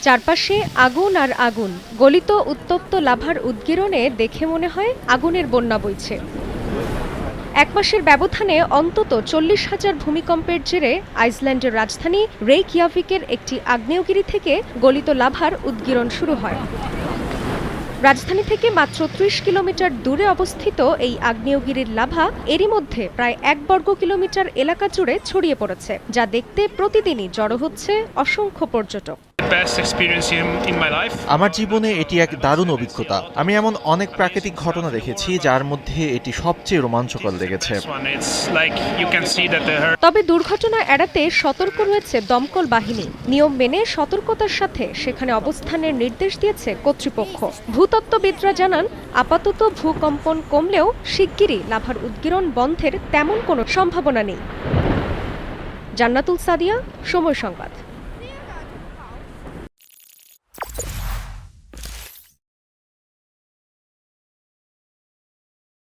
চারপাশে আগুন আর আগুন, গলিত উত্তপ্ত লাভার উদ্গীরণে দেখে মনে হয় আগুনের বন্যা বইছে। এক মাসের ব্যবধানে অন্তত 40,000 ভূমিকম্পের জেরে আইসল্যান্ডের রাজধানী রেইকিয়াভিকের একটি আগ্নেয়গিরি থেকে গলিত লাভার উদ্গীরণ শুরু হয়। রাজধানী থেকে মাত্র ৩০ কিলোমিটার দূরে অবস্থিত এই আগ্নেয়গিরির লাভা এরই মধ্যে প্রায় ১ বর্গ কিলোমিটার এলাকা জুড়ে ছড়িয়ে পড়েছে, যা দেখতে প্রতিদিনই জড়ো হচ্ছে অসংখ্য পর্যটক। আমার জীবনে এটি এক দারুণ অভিজ্ঞতা। আমি এমন অনেক প্রাকৃতিক ঘটনা দেখেছি যার মধ্যে এটি সবচেয়ে রোমাঞ্চকর লেগেছে। তবে দুর্ঘটনা এড়াতে সতর্ক রয়েছে দমকল বাহিনী। নিয়ম মেনে সতর্কতার সাথে সেখানে অবস্থানের নির্দেশ দিয়েছে কর্তৃপক্ষ। ভূতত্ত্ববিদরা জানান, আপাতত ভূকম্পন কমলেও শিগগিরই লাভার উদ্গীরণ বন্ধের তেমন কোনো সম্ভাবনা নেই। জান্নাতুল সাদিয়া, সময় সংবাদ।